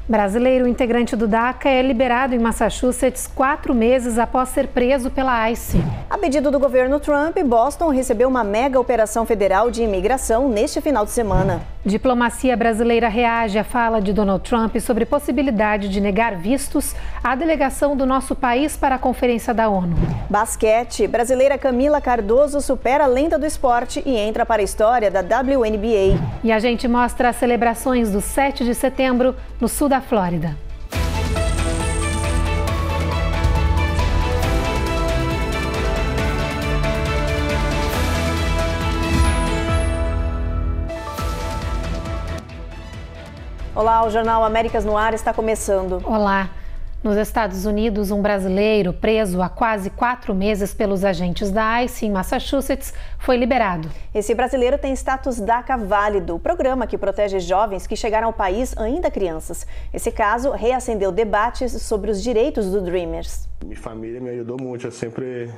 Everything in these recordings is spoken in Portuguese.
Brasileiro integrante do DACA é liberado em Massachusetts 4 meses após ser preso pela ICE. A pedido do governo Trump, Boston recebeu uma mega operação federal de imigração neste final de semana. Diplomacia brasileira reage à fala de Donald Trump sobre possibilidade de negar vistos à delegação do nosso país para a Conferência da ONU. Basquete. Brasileira Camila Cardoso supera a lenda do esporte e entra para a história da WNBA. E a gente mostra as celebrações do 7 de setembro no sul da Flórida. Olá, o Jornal Américas no Ar está começando. Olá. Nos Estados Unidos, um brasileiro preso há quase 4 meses pelos agentes da ICE em Massachusetts foi liberado. Esse brasileiro tem status DACA válido, o programa que protege jovens que chegaram ao país ainda crianças. Esse caso reacendeu debates sobre os direitos do Dreamers. Minha família me ajudou muito, eu sempre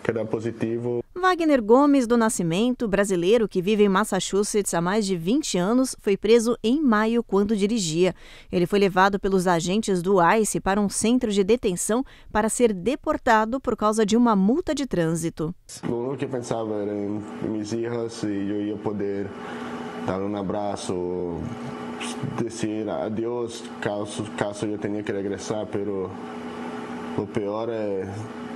quero dar positivo. Wagner Gomes do Nascimento, brasileiro que vive em Massachusetts há mais de 20 anos, foi preso em maio quando dirigia. Ele foi levado pelos agentes do ICE para um centro de detenção para ser deportado por causa de uma multa de trânsito. O único que eu pensava era em minhas filhas e eu ia poder dar um abraço, dizer adeus caso eu tenha que regressar, pero o pior é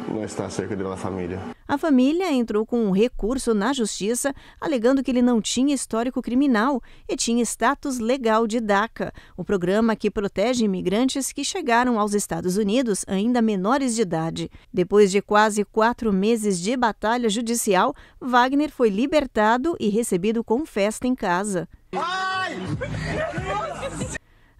não estar cerca da família. A família entrou com um recurso na justiça, alegando que ele não tinha histórico criminal e tinha status legal de DACA, o programa que protege imigrantes que chegaram aos Estados Unidos ainda menores de idade. Depois de quase 4 meses de batalha judicial, Wagner foi libertado e recebido com festa em casa.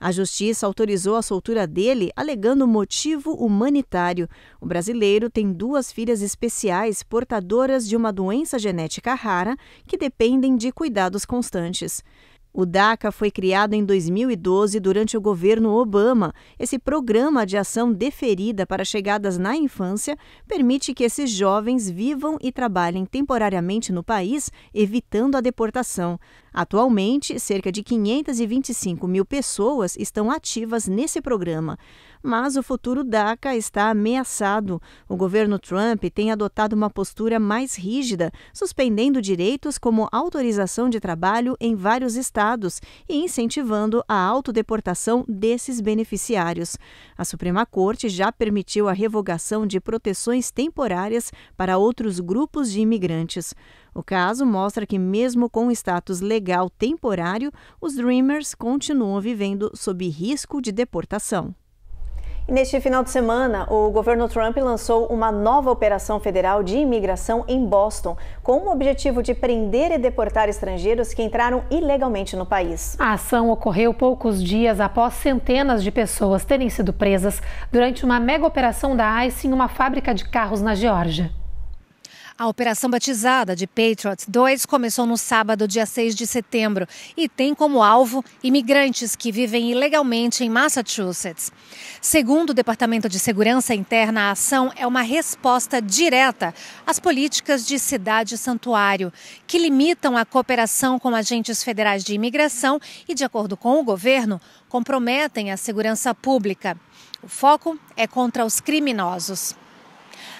A justiça autorizou a soltura dele, alegando motivo humanitário. O brasileiro tem 2 filhas especiais portadoras de uma doença genética rara que dependem de cuidados constantes. O DACA foi criado em 2012 durante o governo Obama. Esse programa de ação deferida para chegadas na infância permite que esses jovens vivam e trabalhem temporariamente no país, evitando a deportação. Atualmente, cerca de 525 mil pessoas estão ativas nesse programa. Mas o futuro DACA está ameaçado. O governo Trump tem adotado uma postura mais rígida, suspendendo direitos como autorização de trabalho em vários estados e incentivando a autodeportação desses beneficiários. A Suprema Corte já permitiu a revogação de proteções temporárias para outros grupos de imigrantes. O caso mostra que, mesmo com status legal temporário, os Dreamers continuam vivendo sob risco de deportação. E neste final de semana, o governo Trump lançou uma nova operação federal de imigração em Boston, com o objetivo de prender e deportar estrangeiros que entraram ilegalmente no país. A ação ocorreu poucos dias após centenas de pessoas terem sido presas durante uma mega operação da ICE em uma fábrica de carros na Geórgia. A operação batizada de Patriot 2 começou no sábado, dia 6 de setembro, e tem como alvo imigrantes que vivem ilegalmente em Massachusetts. Segundo o Departamento de Segurança Interna, a ação é uma resposta direta às políticas de cidade santuário, que limitam a cooperação com agentes federais de imigração e, de acordo com o governo, comprometem a segurança pública. O foco é contra os criminosos.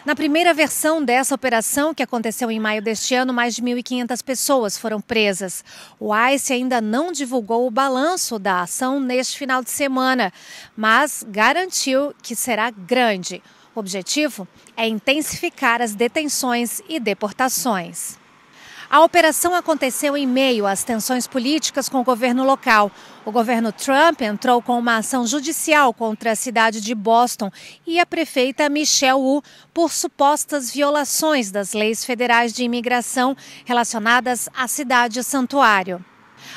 Na primeira versão dessa operação, que aconteceu em maio deste ano, mais de 1.500 pessoas foram presas. O ICE ainda não divulgou o balanço da ação neste final de semana, mas garantiu que será grande. O objetivo é intensificar as detenções e deportações. A operação aconteceu em meio às tensões políticas com o governo local. O governo Trump entrou com uma ação judicial contra a cidade de Boston e a prefeita Michelle Wu por supostas violações das leis federais de imigração relacionadas à cidade santuário.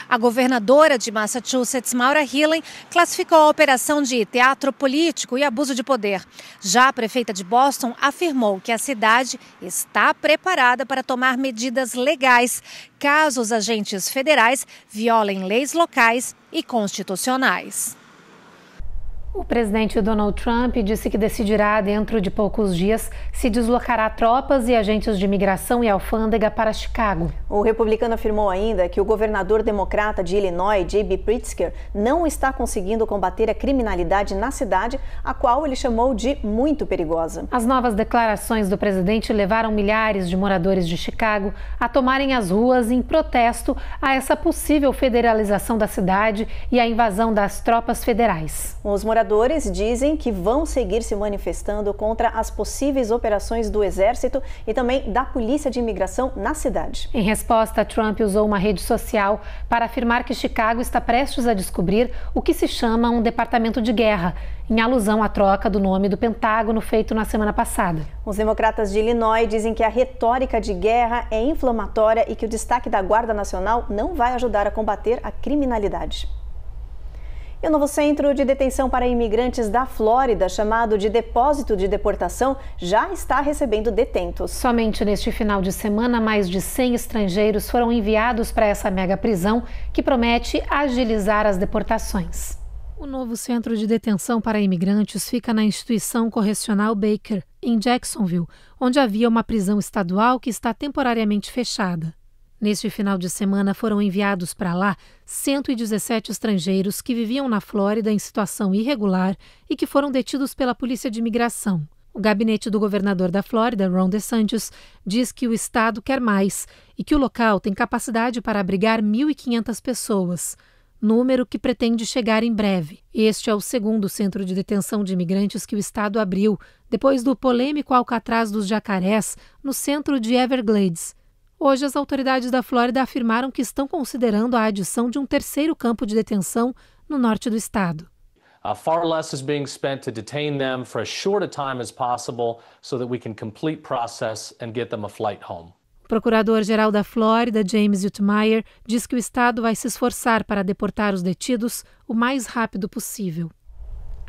A governadora de Massachusetts, Maura Healey, classificou a operação de teatro político e abuso de poder. Já a prefeita de Boston afirmou que a cidade está preparada para tomar medidas legais caso os agentes federais violem leis locais e constitucionais. O presidente Donald Trump disse que decidirá, dentro de poucos dias, se deslocará tropas e agentes de imigração e alfândega para Chicago. O republicano afirmou ainda que o governador democrata de Illinois, J.B. Pritzker, não está conseguindo combater a criminalidade na cidade, a qual ele chamou de muito perigosa. As novas declarações do presidente levaram milhares de moradores de Chicago a tomarem as ruas em protesto a essa possível federalização da cidade e a invasão das tropas federais. Os moradores dizem que vão seguir se manifestando contra as possíveis operações do Exército e também da Polícia de Imigração na cidade. Em resposta, Trump usou uma rede social para afirmar que Chicago está prestes a descobrir o que se chama um departamento de guerra, em alusão à troca do nome do Pentágono feito na semana passada. Os democratas de Illinois dizem que a retórica de guerra é inflamatória e que o destaque da Guarda Nacional não vai ajudar a combater a criminalidade. E o novo centro de detenção para imigrantes da Flórida, chamado de Depósito de Deportação, já está recebendo detentos. Somente neste final de semana, mais de 100 estrangeiros foram enviados para essa mega prisão que promete agilizar as deportações. O novo centro de detenção para imigrantes fica na instituição correcional Baker, em Jacksonville, onde havia uma prisão estadual que está temporariamente fechada. Neste final de semana foram enviados para lá 117 estrangeiros que viviam na Flórida em situação irregular e que foram detidos pela Polícia de Imigração. O gabinete do governador da Flórida, Ron DeSantis, diz que o estado quer mais e que o local tem capacidade para abrigar 1.500 pessoas, número que pretende chegar em breve. Este é o segundo centro de detenção de imigrantes que o estado abriu, depois do polêmico Alcatraz dos Jacarés, no centro de Everglades. Hoje, as autoridades da Flórida afirmaram que estão considerando a adição de um terceiro campo de detenção no norte do estado. Far less is being spent to detain them for as short a time as possible so that we can complete process and get them a flight home. O procurador-geral da Flórida, James Utmyer, diz que o estado vai se esforçar para deportar os detidos o mais rápido possível.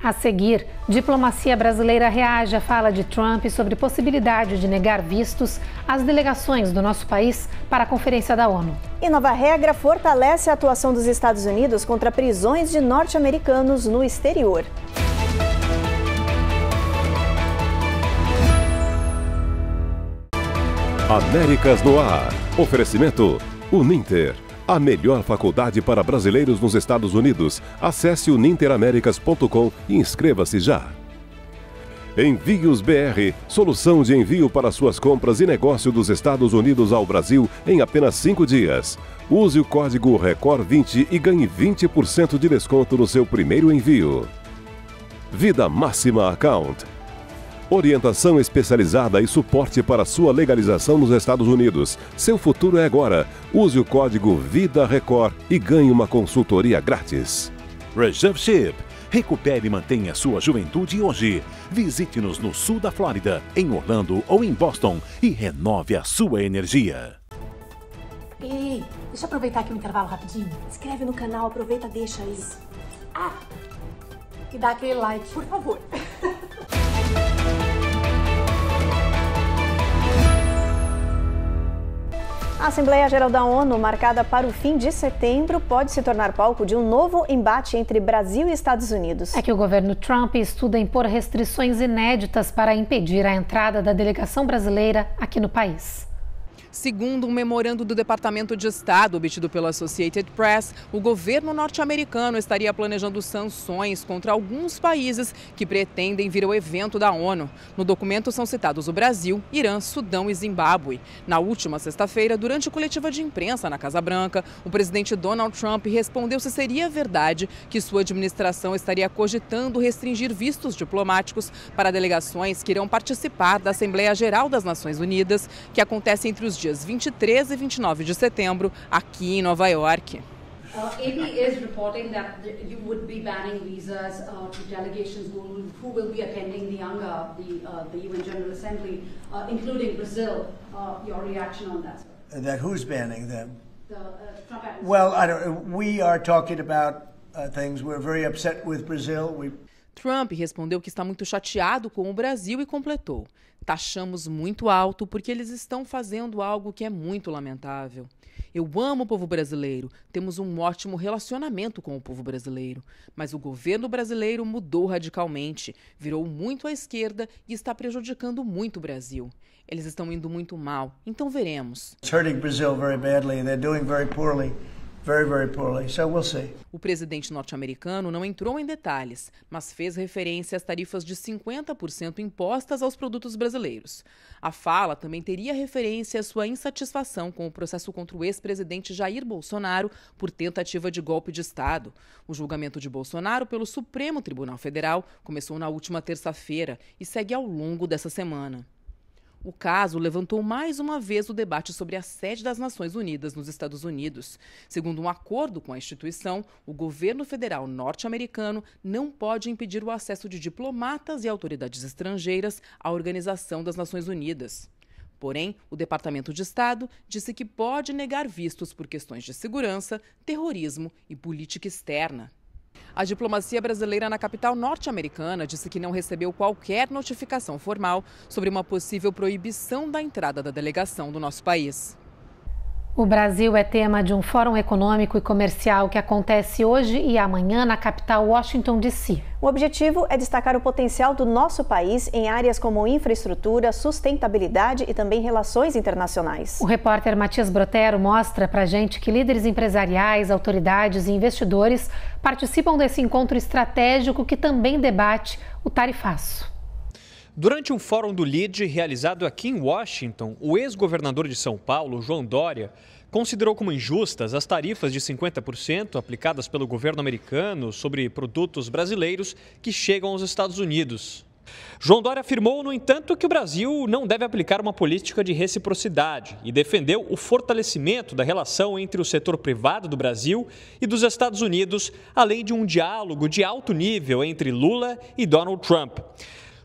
A seguir, diplomacia brasileira reage à fala de Trump sobre possibilidade de negar vistos às delegações do nosso país para a Conferência da ONU. E nova regra fortalece a atuação dos Estados Unidos contra prisões de norte-americanos no exterior. Américas no ar. Oferecimento Uninter. A melhor faculdade para brasileiros nos Estados Unidos. Acesse uninteraméricas.com e inscreva-se já. Envios BR, solução de envio para suas compras e negócio dos Estados Unidos ao Brasil em apenas 5 dias. Use o código RECOR20 e ganhe 20% de desconto no seu primeiro envio. Vida Máxima Account. Orientação especializada e suporte para sua legalização nos Estados Unidos. Seu futuro é agora. Use o código VIDARECOR e ganhe uma consultoria grátis. Reserve Ship. Recupere e mantenha sua juventude hoje. Visite-nos no sul da Flórida, em Orlando ou em Boston e renove a sua energia. Ei, deixa eu aproveitar aqui o intervalo rapidinho. Inscreve no canal, aproveita, deixa isso. E dá aquele like, por favor. A Assembleia Geral da ONU, marcada para o fim de setembro, pode se tornar palco de um novo embate entre Brasil e Estados Unidos. É que o governo Trump estuda impor restrições inéditas para impedir a entrada da delegação brasileira aqui no país. Segundo um memorando do Departamento de Estado obtido pela Associated Press, o governo norte-americano estaria planejando sanções contra alguns países que pretendem vir ao evento da ONU. No documento são citados o Brasil, Irã, Sudão e Zimbábue. Na última sexta-feira, durante coletiva de imprensa na Casa Branca, o presidente Donald Trump respondeu se seria verdade que sua administração estaria cogitando restringir vistos diplomáticos para delegações que irão participar da Assembleia Geral das Nações Unidas, que acontece entre os dias 23 e 29 de setembro, aqui em Nova York. AP is reporting that you would be banning visas to delegations who will be attending the UNGA, the UN General Assembly, including Brazil. Your reaction on that, sir? That who's banning them? The Trump administration. Well, we are talking about things. We're very upset with Brazil. Trump respondeu que está muito chateado com o Brasil e completou: taxamos muito alto porque eles estão fazendo algo que é muito lamentável. Eu amo o povo brasileiro, temos um ótimo relacionamento com o povo brasileiro, mas o governo brasileiro mudou radicalmente, virou muito à esquerda e está prejudicando muito o Brasil. Eles estão indo muito mal, então veremos. It's hurting Brazil very badly. They're doing very poorly. Very, very poorly. So we'll see. O presidente norte-americano não entrou em detalhes, mas fez referência às tarifas de 50% impostas aos produtos brasileiros. A fala também teria referência à sua insatisfação com o processo contra o ex-presidente Jair Bolsonaro por tentativa de golpe de Estado. O julgamento de Bolsonaro pelo Supremo Tribunal Federal começou na última terça-feira e segue ao longo dessa semana. O caso levantou mais uma vez o debate sobre a sede das Nações Unidas nos Estados Unidos. Segundo um acordo com a instituição, o governo federal norte-americano não pode impedir o acesso de diplomatas e autoridades estrangeiras à Organização das Nações Unidas. Porém, o Departamento de Estado disse que pode negar vistos por questões de segurança, terrorismo e política externa. A diplomacia brasileira na capital norte-americana disse que não recebeu qualquer notificação formal sobre uma possível proibição da entrada da delegação do nosso país. O Brasil é tema de um fórum econômico e comercial que acontece hoje e amanhã na capital Washington, D.C. O objetivo é destacar o potencial do nosso país em áreas como infraestrutura, sustentabilidade e também relações internacionais. O repórter Matias Brotero mostra pra gente que líderes empresariais, autoridades e investidores participam desse encontro estratégico que também debate o tarifaço. Durante um fórum do LEAD realizado aqui em Washington, o ex-governador de São Paulo, João Dória, considerou como injustas as tarifas de 50% aplicadas pelo governo americano sobre produtos brasileiros que chegam aos Estados Unidos. João Dória afirmou, no entanto, que o Brasil não deve aplicar uma política de reciprocidade e defendeu o fortalecimento da relação entre o setor privado do Brasil e dos Estados Unidos, além de um diálogo de alto nível entre Lula e Donald Trump.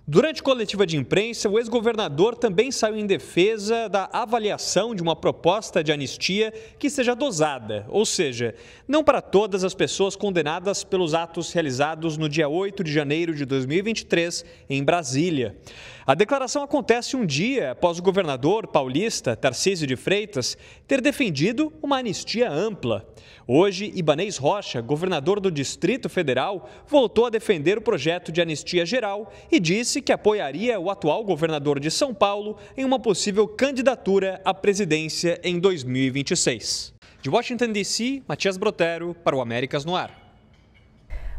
Durante coletiva de imprensa, o ex-governador também saiu em defesa da avaliação de uma proposta de anistia que seja dosada, ou seja, não para todas as pessoas condenadas pelos atos realizados no dia 8 de janeiro de 2023, em Brasília. A declaração acontece um dia após o governador paulista, Tarcísio de Freitas, ter defendido uma anistia ampla. Hoje, Ibanez Rocha, governador do Distrito Federal, voltou a defender o projeto de anistia geral e disse que apoiaria o atual governador de São Paulo em uma possível candidatura à presidência em 2026. De Washington, D.C., Matias Brotero para o Américas no Ar.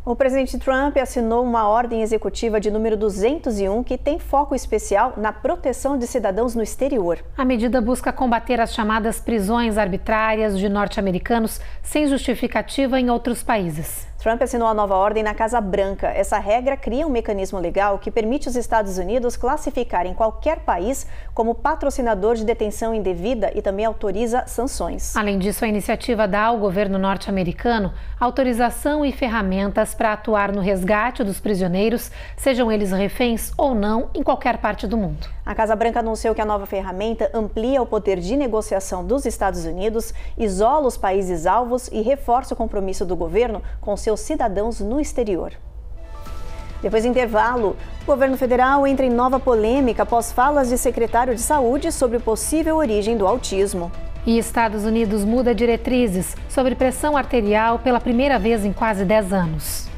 O presidente Trump assinou uma ordem executiva de número 201 que tem foco especial na proteção de cidadãos no exterior. A medida busca combater as chamadas prisões arbitrárias de norte-americanos sem justificativa em outros países. Trump assinou a nova ordem na Casa Branca. Essa regra cria um mecanismo legal que permite os Estados Unidos classificarem qualquer país como patrocinador de detenção indevida e também autoriza sanções. Além disso, a iniciativa dá ao governo norte-americano autorização e ferramentas para atuar no resgate dos prisioneiros, sejam eles reféns ou não, em qualquer parte do mundo. A Casa Branca anunciou que a nova ferramenta amplia o poder de negociação dos Estados Unidos, isola os países alvos e reforça o compromisso do governo com seus cidadãos no exterior. Depois do intervalo, o governo federal entra em nova polêmica após falas de secretário de Saúde sobre possível origem do autismo. E Estados Unidos muda diretrizes sobre pressão arterial pela primeira vez em quase 10 anos.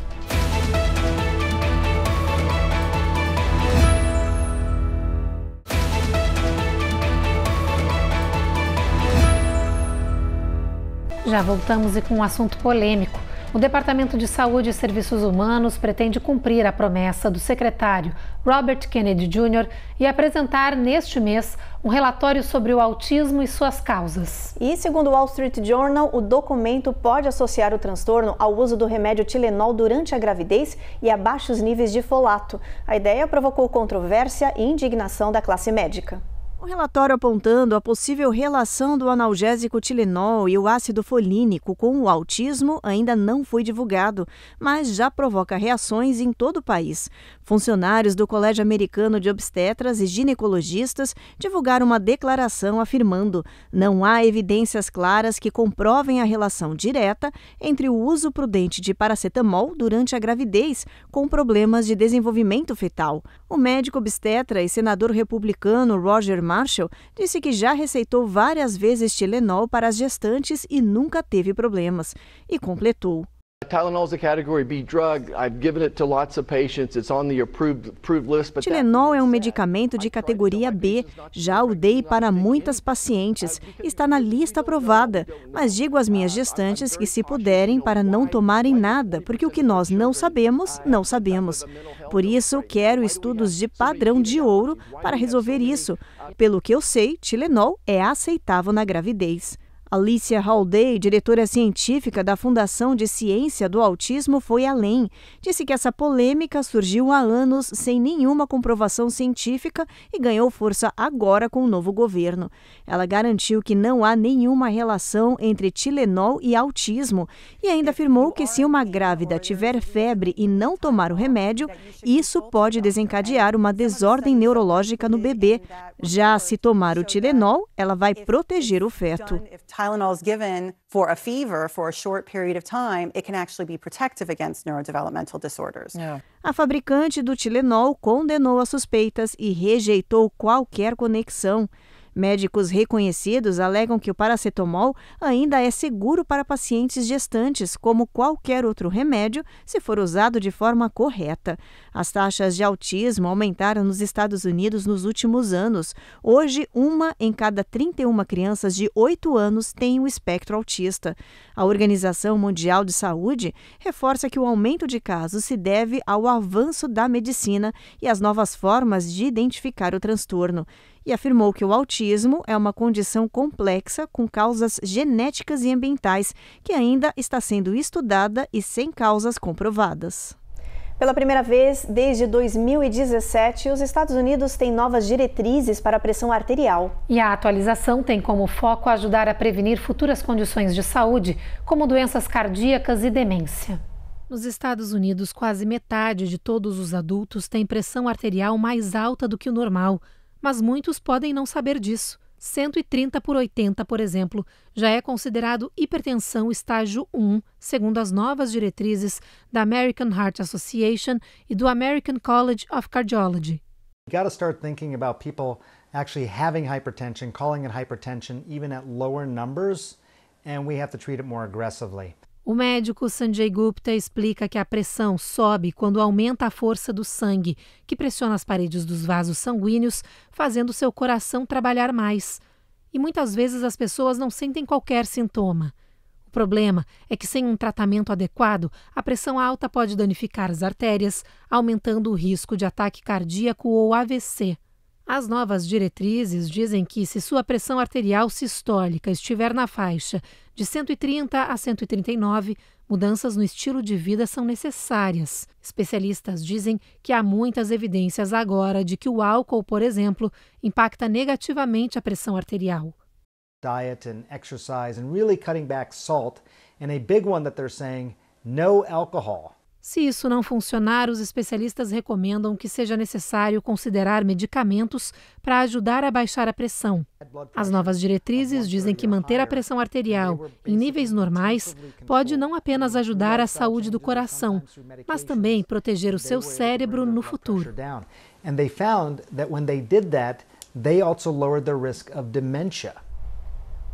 Já voltamos e com um assunto polêmico. O Departamento de Saúde e Serviços Humanos pretende cumprir a promessa do secretário Robert Kennedy Jr. e apresentar neste mês um relatório sobre o autismo e suas causas. E segundo o Wall Street Journal, o documento pode associar o transtorno ao uso do remédio Tilenol durante a gravidez e a baixos níveis de folato. A ideia provocou controvérsia e indignação da classe médica. Um relatório apontando a possível relação do analgésico Tilenol e o ácido folínico com o autismo ainda não foi divulgado, mas já provoca reações em todo o país. Funcionários do Colégio Americano de Obstetras e Ginecologistas divulgaram uma declaração afirmando: não há evidências claras que comprovem a relação direta entre o uso prudente de paracetamol durante a gravidez com problemas de desenvolvimento fetal. O médico obstetra e senador republicano Roger Marshall disse que já receitou várias vezes Tilenol para as gestantes e nunca teve problemas. E completou: Tylenol is a category B drug. I've given it to lots of patients. It's on the approved list. Tilenol é um medicamento de categoria B. Já o dei para muitas pacientes. Está na lista aprovada. Mas digo às minhas gestantes que, se puderem, para não tomarem nada, porque o que nós não sabemos, não sabemos. Por isso, quero estudos de padrão de ouro para resolver isso. Pelo que eu sei, Tilenol é aceitável na gravidez. Alicia Haldane, diretora científica da Fundação de Ciência do Autismo, foi além. Disse que essa polêmica surgiu há anos sem nenhuma comprovação científica e ganhou força agora com o novo governo. Ela garantiu que não há nenhuma relação entre Tilenol e autismo e ainda afirmou que, se uma grávida tiver febre e não tomar o remédio, isso pode desencadear uma desordem neurológica no bebê. Já se tomar o Tilenol, ela vai proteger o feto. Tylenol is given for a fever for a short period of time, it can actually be protective against neurodevelopmental disorders. A fabricante do Tilenol condenou as suspeitas e rejeitou qualquer conexão. Médicos reconhecidos alegam que o paracetamol ainda é seguro para pacientes gestantes, como qualquer outro remédio, se for usado de forma correta. As taxas de autismo aumentaram nos Estados Unidos nos últimos anos. Hoje, 1 em cada 31 crianças de 8 anos tem o espectro autista. A Organização Mundial de Saúde reforça que o aumento de casos se deve ao avanço da medicina e às novas formas de identificar o transtorno. E afirmou que o autismo é uma condição complexa com causas genéticas e ambientais que ainda está sendo estudada e sem causas comprovadas. Pela primeira vez desde 2017, os Estados Unidos têm novas diretrizes para a pressão arterial. E a atualização tem como foco ajudar a prevenir futuras condições de saúde, como doenças cardíacas e demência. Nos Estados Unidos, quase metade de todos os adultos tem pressão arterial mais alta do que o normal. Mas muitos podem não saber disso. 130/80, por exemplo, já é considerado hipertensão estágio 1, segundo as novas diretrizes da American Heart Association e do American College of Cardiology. You got to start thinking about people actually having hypertension, calling it hypertension even at lower numbers, and we have to treat it more aggressively. O médico Sanjay Gupta explica que a pressão sobe quando aumenta a força do sangue, que pressiona as paredes dos vasos sanguíneos, fazendo seu coração trabalhar mais. E muitas vezes as pessoas não sentem qualquer sintoma. O problema é que, sem um tratamento adequado, a pressão alta pode danificar as artérias, aumentando o risco de ataque cardíaco ou AVC. As novas diretrizes dizem que, se sua pressão arterial sistólica estiver na faixa de 130 a 139, mudanças no estilo de vida são necessárias. Especialistas dizem que há muitas evidências agora de que o álcool, por exemplo, impacta negativamente a pressão arterial. Diet and exercise and really cutting back salt, and a big one that they're saying, no alcohol. Se isso não funcionar, os especialistas recomendam que seja necessário considerar medicamentos para ajudar a baixar a pressão. As novas diretrizes dizem que manter a pressão arterial em níveis normais pode não apenas ajudar a saúde do coração, mas também proteger o seu cérebro no futuro. And they found that when they did that, they also lowered their risk of dementia.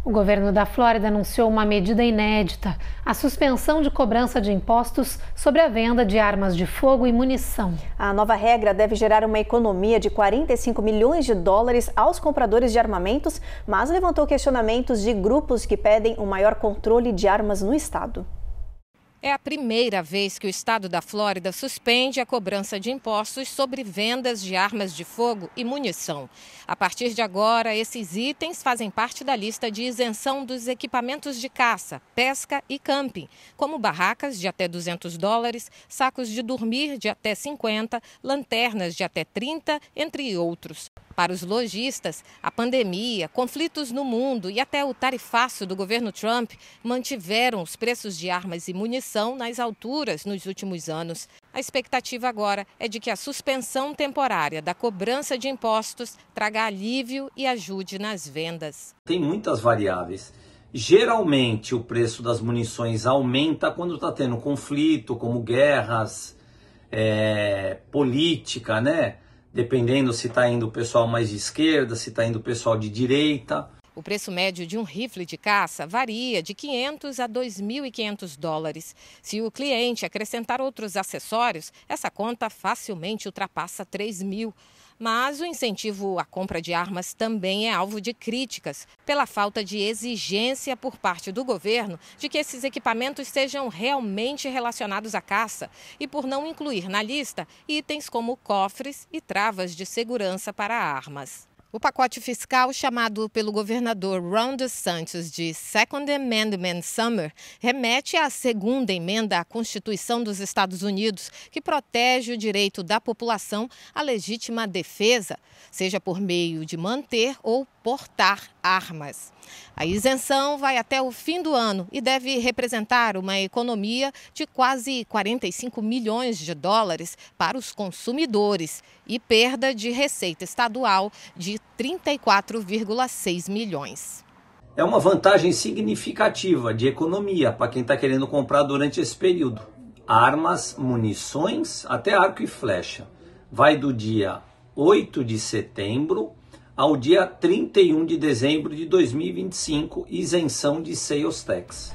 O governo da Flórida anunciou uma medida inédita, a suspensão de cobrança de impostos sobre a venda de armas de fogo e munição. A nova regra deve gerar uma economia de 45 milhões de dólares aos compradores de armamentos, mas levantou questionamentos de grupos que pedem um maior controle de armas no estado. É a primeira vez que o estado da Flórida suspende a cobrança de impostos sobre vendas de armas de fogo e munição. A partir de agora, esses itens fazem parte da lista de isenção dos equipamentos de caça, pesca e camping, como barracas de até $200, sacos de dormir de até 50, lanternas de até 30, entre outros. Para os lojistas, a pandemia, conflitos no mundo e até o tarifaço do governo Trump mantiveram os preços de armas e munição nas alturas nos últimos anos. A expectativa agora é de que a suspensão temporária da cobrança de impostos traga alívio e ajude nas vendas. Tem muitas variáveis. Geralmente o preço das munições aumenta quando está tendo conflito, como guerras, política, né? Dependendo se está indo o pessoal mais de esquerda, se está indo o pessoal de direita. O preço médio de um rifle de caça varia de $500 a $2.500. Se o cliente acrescentar outros acessórios, essa conta facilmente ultrapassa $3.000. Mas o incentivo à compra de armas também é alvo de críticas, pela falta de exigência por parte do governo de que esses equipamentos sejam realmente relacionados à caça e por não incluir na lista itens como cofres e travas de segurança para armas. O pacote fiscal, chamado pelo governador Ron DeSantis de Second Amendment Summer, remete à segunda emenda à Constituição dos Estados Unidos, que protege o direito da população à legítima defesa, seja por meio de manter ou portar armas. A isenção vai até o fim do ano e deve representar uma economia de quase $45 milhões para os consumidores e perda de receita estadual de 34,6 milhões. É uma vantagem significativa de economia para quem está querendo comprar durante esse período. Armas, munições, até arco e flecha. Vai do dia 8 de setembro ao dia 31 de dezembro de 2025, isenção de sales tax.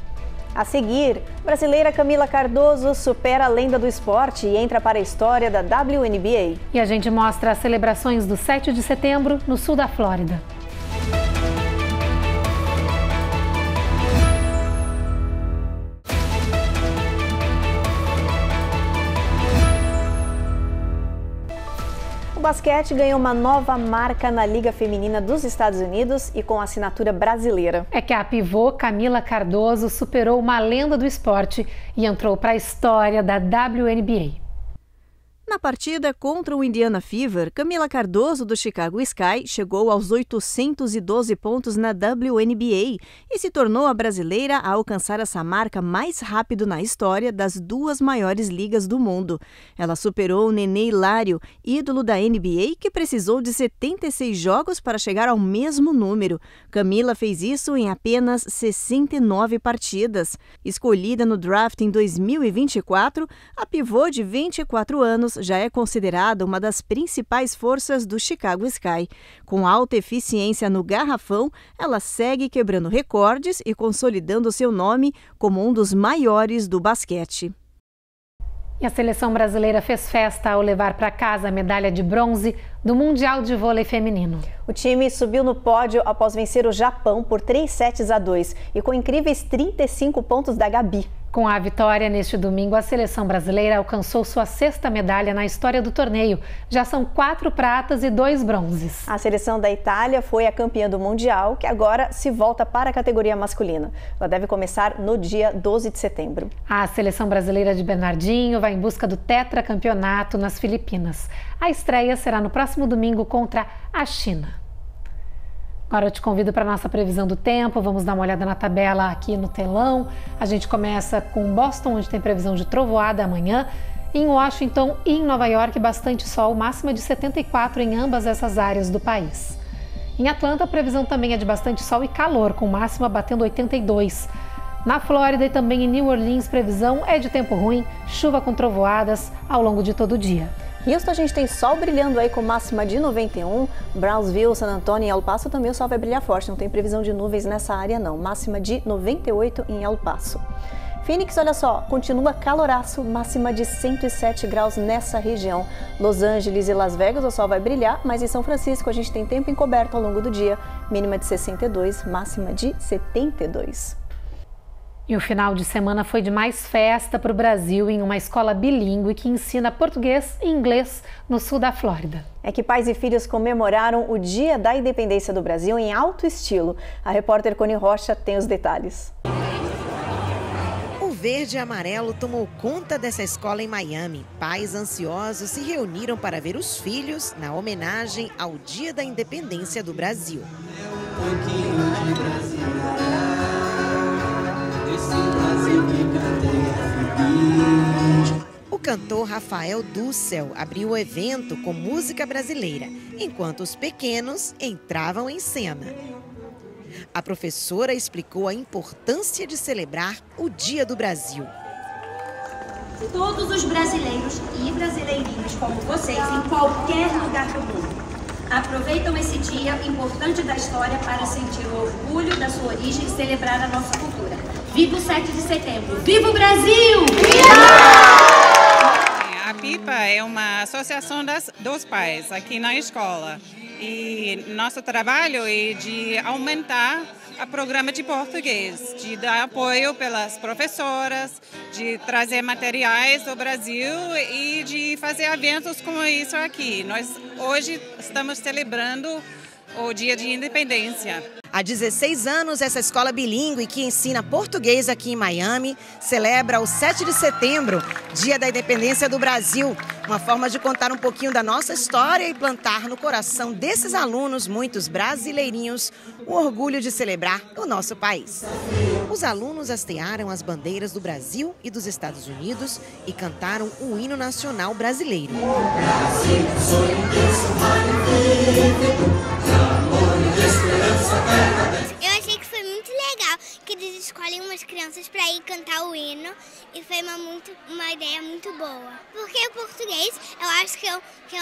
A seguir, brasileira Camila Cardoso supera a lenda do esporte e entra para a história da WNBA. E a gente mostra as celebrações do 7 de setembro no sul da Flórida. O basquete ganhou uma nova marca na Liga Feminina dos Estados Unidos e com assinatura brasileira. É que a pivô Camila Cardoso superou uma lenda do esporte e entrou para a história da WNBA. Na partida contra o Indiana Fever, Camila Cardoso, do Chicago Sky, chegou aos 812 pontos na WNBA e se tornou a brasileira a alcançar essa marca mais rápido na história das duas maiores ligas do mundo. Ela superou Nenê Hilário, ídolo da NBA, que precisou de 76 jogos para chegar ao mesmo número. Camila fez isso em apenas 69 partidas. Escolhida no draft em 2024, a pivô de 24 anos já é considerada uma das principais forças do Chicago Sky. Com alta eficiência no garrafão, ela segue quebrando recordes e consolidando seu nome como um dos maiores do basquete. E a seleção brasileira fez festa ao levar para casa a medalha de bronze do Mundial de Vôlei Feminino. O time subiu no pódio após vencer o Japão por 3-7 e com incríveis 35 pontos da Gabi. Com a vitória neste domingo, a seleção brasileira alcançou sua 6ª medalha na história do torneio. Já são 4 pratas e 2 bronzes. A seleção da Itália foi a campeã do Mundial, que agora se volta para a categoria masculina. Ela deve começar no dia 12 de setembro. A seleção brasileira de Bernardinho vai em busca do tetracampeonato nas Filipinas. A estreia será no próximo domingo contra a China. Agora eu te convido para a nossa previsão do tempo. Vamos dar uma olhada na tabela aqui no telão. A gente começa com Boston, onde tem previsão de trovoada amanhã. Em Washington e em Nova York, bastante sol, máxima de 74 em ambas essas áreas do país. Em Atlanta, a previsão também é de bastante sol e calor, com máxima batendo 82. Na Flórida e também em New Orleans, previsão é de tempo ruim, chuva com trovoadas ao longo de todo o dia. Houston, a gente tem sol brilhando aí com máxima de 91. Brownsville, San Antonio e El Paso também o sol vai brilhar forte. Não tem previsão de nuvens nessa área não. Máxima de 98 em El Paso. Phoenix, olha só, continua caloraço, máxima de 107 graus nessa região. Los Angeles e Las Vegas o sol vai brilhar, mas em São Francisco a gente tem tempo encoberto ao longo do dia. Mínima de 62, máxima de 72. E o final de semana foi de mais festa para o Brasil em uma escola bilíngue que ensina português e inglês no sul da Flórida. É que pais e filhos comemoraram o Dia da Independência do Brasil em alto estilo. A repórter Coni Rocha tem os detalhes. verde e amarelo tomou conta dessa escola em Miami. Pais ansiosos se reuniram para ver os filhos na homenagem ao Dia da Independência do Brasil. O cantor Rafael Dussel abriu o evento com música brasileira, enquanto os pequenos entravam em cena. A professora explicou a importância de celebrar o Dia do Brasil. Todos os brasileiros e brasileirinhos como vocês, em qualquer lugar do mundo, aproveitam esse dia importante da história para sentir o orgulho da sua origem e celebrar a nossa cultura. Viva o 7 de setembro! Viva o Brasil! A PIPA é uma associação dos pais aqui na escola. E nosso trabalho é de aumentar o programa de português, de dar apoio pelas professoras, de trazer materiais do Brasil e de fazer eventos como isso aqui. Nós hoje estamos celebrando o Dia de Independência. Há 16 anos, essa escola bilíngue que ensina português aqui em Miami celebra o 7 de setembro, Dia da Independência do Brasil. Uma forma de contar um pouquinho da nossa história e plantar no coração desses alunos, muitos brasileirinhos, o orgulho de celebrar o nosso país. Os alunos hastearam as bandeiras do Brasil e dos Estados Unidos e cantaram o hino nacional brasileiro. Eu achei que foi muito legal que eles escolhem umas crianças para ir cantar o hino e foi uma ideia muito boa. Porque o português eu acho que é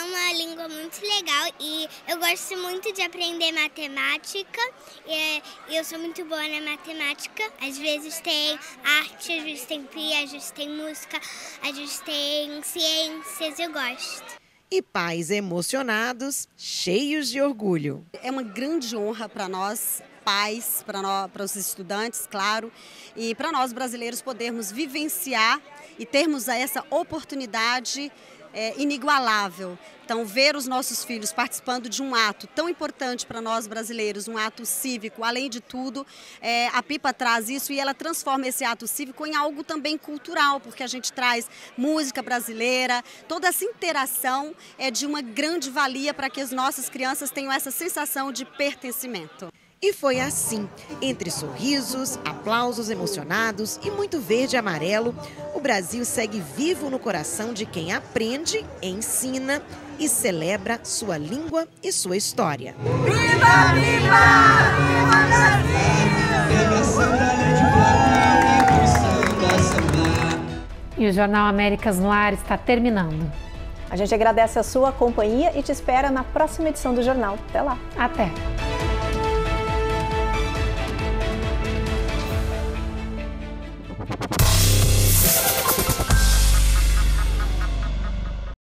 uma língua muito legal e eu gosto muito de aprender matemática e eu sou muito boa na matemática. Às vezes tem arte, às vezes tem PIA, às vezes tem música, às vezes tem ciências, eu gosto. E pais emocionados, cheios de orgulho. É uma grande honra para nós, pais, para os estudantes, claro, e para nós brasileiros podermos vivenciar e termos essa oportunidade inigualável. Então, ver os nossos filhos participando de um ato tão importante para nós brasileiros, um ato cívico, além de tudo, a PIPA traz isso e ela transforma esse ato cívico em algo também cultural, porque a gente traz música brasileira, toda essa interação é de uma grande valia para que as nossas crianças tenham essa sensação de pertencimento. E foi assim, entre sorrisos, aplausos emocionados e muito verde e amarelo, o Brasil segue vivo no coração de quem aprende, ensina e celebra sua língua e sua história. Viva, viva! Viva Brasil! E o Jornal Américas no Ar está terminando. A gente agradece a sua companhia e te espera na próxima edição do jornal. Até lá. Até!